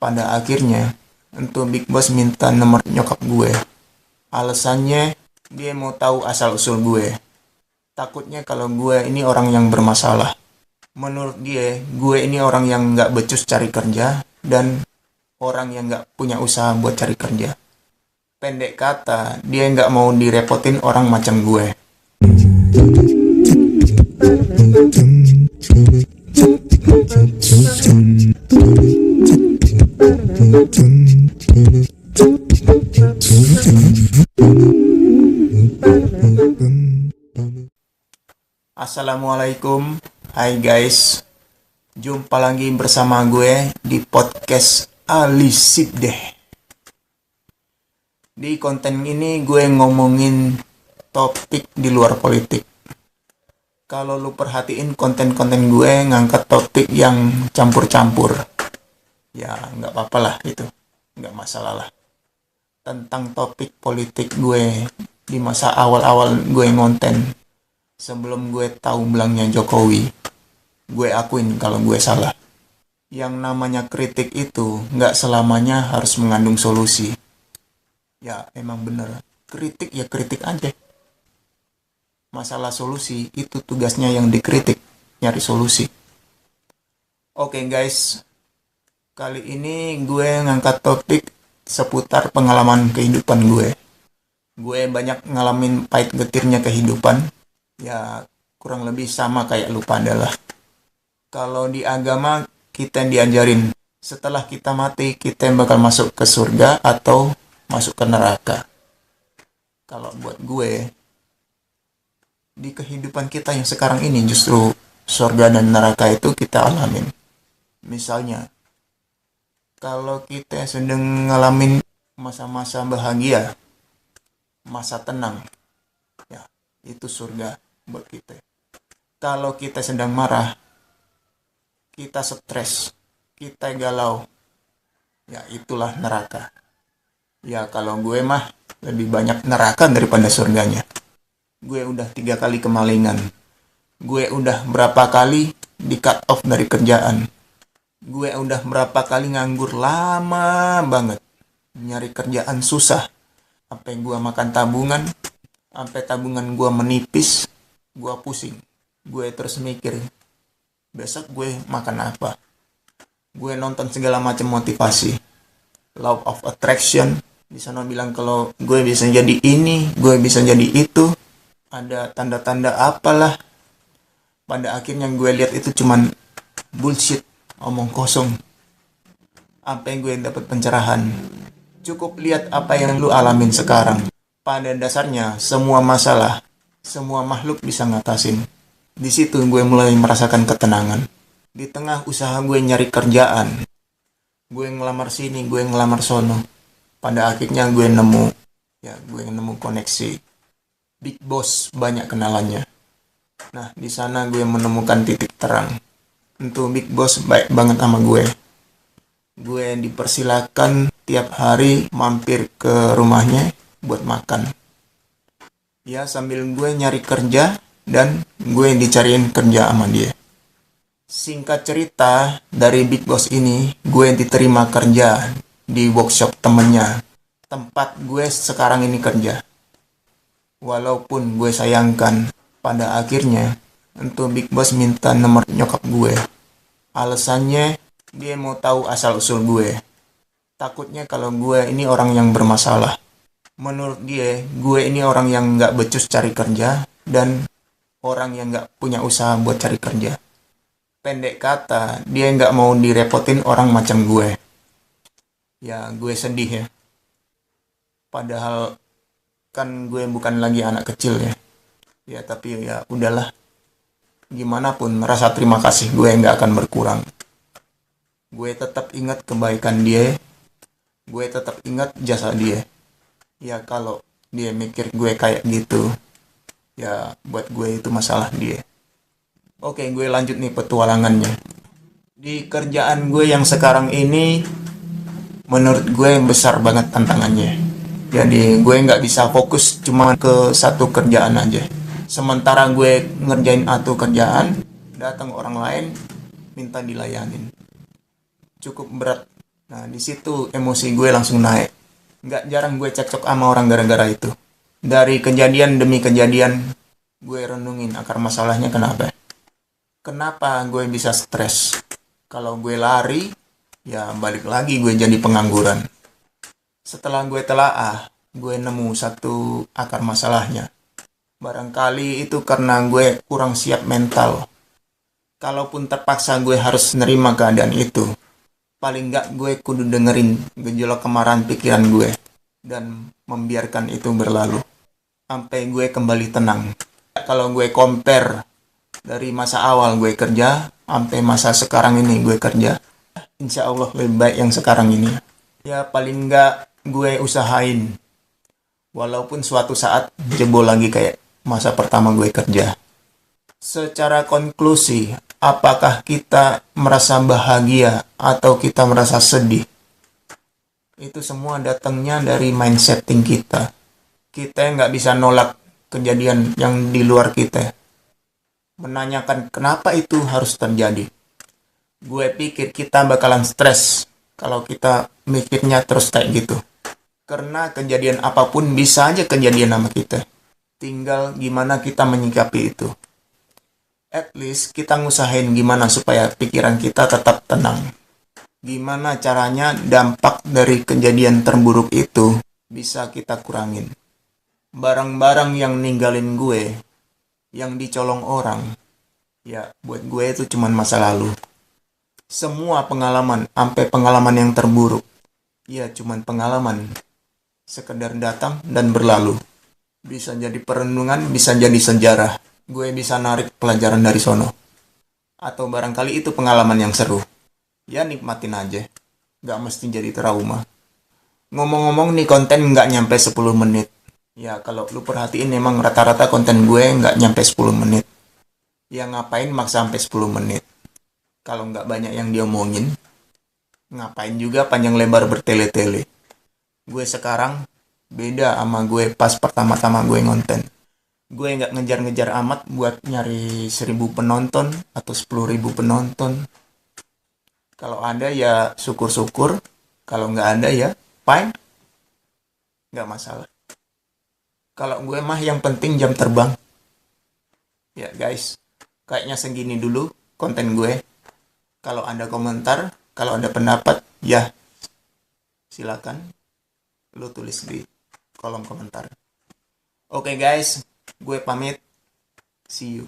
Pada akhirnya, untuk Big Boss minta nomor nyokap gue. Alasannya, dia mau tahu asal-usul gue. Takutnya kalau gue ini orang yang bermasalah. Menurut dia, gue ini orang yang gak becus cari kerja dan orang yang gak punya usaha buat cari kerja. Pendek kata, dia gak mau direpotin orang macam gue. Assalamualaikum, hai guys. Jumpa lagi bersama gue di podcast Alisip deh. Di konten ini gue ngomongin topik di luar politik. Kalau lu perhatiin konten-konten gue ngangkat topik yang campur-campur, ya nggak apa-apa lah itu, nggak masalah lah. Tentang topik politik gue di masa awal-awal gue ngonten, sebelum gue tahu belangnya Jokowi, gue akuin kalau gue salah. Yang namanya kritik itu nggak selamanya harus mengandung solusi. Ya emang bener, kritik ya kritik aja. Masalah solusi itu tugasnya yang dikritik, nyari solusi. Oke guys, kali ini gue ngangkat topik seputar pengalaman kehidupan gue. Gue banyak ngalamin pahit getirnya kehidupan. Ya kurang lebih sama kayak lu pada lah. Kalau di agama kita diajarin setelah kita mati kita bakal masuk ke surga atau masuk ke neraka. Kalau buat gue, di kehidupan kita yang sekarang ini justru surga dan neraka itu kita alamin. Misalnya, kalau kita sedang ngalamin masa-masa bahagia, masa tenang, ya itu surga buat kita. Kalau kita sedang marah, kita stres, kita galau, ya itulah neraka. Ya kalau gue mah lebih banyak neraka daripada surganya. Gue udah 3 kali kemalingan. Gue udah berapa kali di cut off dari kerjaan. Gue udah berapa kali nganggur lama banget. Nyari kerjaan susah. Sampai gue makan tabungan. Sampai tabungan gue menipis. Gue pusing. Gue terus mikir, besok gue makan apa? Gue nonton segala macam motivasi. Law of attraction. Di sana bilang kalau gue bisa jadi ini, gue bisa jadi itu. Ada tanda-tanda apalah. Pada akhirnya gue lihat itu cuman bullshit, omong kosong. Apa yang gue dapat pencerahan? Cukup lihat apa yang lu alamin sekarang. Pada dasarnya semua masalah, semua makhluk bisa ngatasin. Di situ gue mulai merasakan ketenangan. Di tengah usaha gue nyari kerjaan, gue ngelamar sini, gue ngelamar sono. Pada akhirnya gue nemu koneksi. Big Boss banyak kenalannya. Nah, di sana gue menemukan titik terang. Untuk Big Boss baik banget sama gue. Gue dipersilakan tiap hari mampir ke rumahnya buat makan. Ya, sambil gue nyari kerja dan gue dicariin kerja sama dia. Singkat cerita, dari Big Boss ini gue diterima kerja di workshop temennya. Tempat gue sekarang ini kerja. Walaupun gue sayangkan, pada akhirnya untuk Big Boss minta nomor nyokap gue. Alasannya, dia mau tahu asal-usul gue. Takutnya kalau gue ini orang yang bermasalah. Menurut dia, gue ini orang yang gak becus cari kerja dan orang yang gak punya usaha buat cari kerja. Pendek kata, dia gak mau direpotin orang macam gue. Ya, gue sedih ya. Padahal kan gue bukan lagi anak kecil ya. Ya tapi ya udahlah. Gimana pun rasa terima kasih gue nggak akan berkurang. Gue tetap ingat kebaikan dia. Gue tetap ingat jasa dia. Ya kalau dia mikir gue kayak gitu, ya buat gue itu masalah dia. Oke, gue lanjut nih petualangannya. Di kerjaan gue yang sekarang ini, menurut gue besar banget tantangannya. Jadi gue nggak bisa fokus cuma ke satu kerjaan aja. Sementara gue ngerjain satu kerjaan, datang orang lain minta dilayanin. Cukup berat Nah, di situ emosi gue langsung naik. Nggak jarang gue cekcok sama orang gara-gara itu. Dari kejadian demi kejadian, gue renungin akar masalahnya kenapa. Kenapa gue bisa stres? Kalau gue lari, ya balik lagi gue jadi pengangguran. Setelah gue telaah, gue nemu satu akar masalahnya. Barangkali itu karena gue kurang siap mental. Kalaupun terpaksa gue harus nerima keadaan itu, paling nggak gue kudu dengerin gejolak kemarahan pikiran gue dan membiarkan itu berlalu sampai gue kembali tenang. Kalau gue compare dari masa awal gue kerja sampai masa sekarang ini gue kerja, insya Allah lebih baik yang sekarang ini. Ya paling nggak gue usahain, walaupun suatu saat jebol lagi kayak masa pertama gue kerja. Secara konklusi, apakah kita merasa bahagia atau kita merasa sedih? Itu semua datangnya dari mindsetting kita. Kita nggak bisa nolak kejadian yang di luar kita. Menanyakan kenapa itu harus terjadi. Gue pikir kita bakalan stres kalau kita mikirnya terus kayak gitu. Karena kejadian apapun bisa aja kejadian sama kita. Tinggal gimana kita menyikapi itu. At least kita ngusahain gimana supaya pikiran kita tetap tenang. Gimana caranya dampak dari kejadian terburuk itu bisa kita kurangin. Barang-barang yang ninggalin gue, yang dicolong orang, ya buat gue itu cuman masa lalu. Semua pengalaman, sampai pengalaman yang terburuk, ya cuman pengalaman. Sekedar datang dan berlalu. Bisa jadi perenungan, bisa jadi sejarah. Gue bisa narik pelajaran dari sono. Atau barangkali itu pengalaman yang seru. Ya nikmatin aja. Gak mesti jadi trauma. Ngomong-ngomong nih konten gak nyampe 10 menit. Ya kalau lu perhatiin emang rata-rata konten gue gak nyampe 10 menit. Ya ngapain maksa sampai 10 menit. Kalau gak banyak yang diomongin, ngapain juga panjang lebar bertele-tele. Gue sekarang beda sama gue pas pertama-tama gue ngonten. Gue nggak ngejar-ngejar amat buat nyari 1000 penonton atau 10.000 penonton. Kalau ada ya syukur-syukur. Kalau nggak ada ya fine. Nggak masalah. Kalau gue mah yang penting jam terbang. Ya guys, kayaknya segini dulu konten gue. Kalau ada komentar, kalau ada pendapat, ya silakan lu tulis di kolom komentar. Oke guys, gue pamit. See you.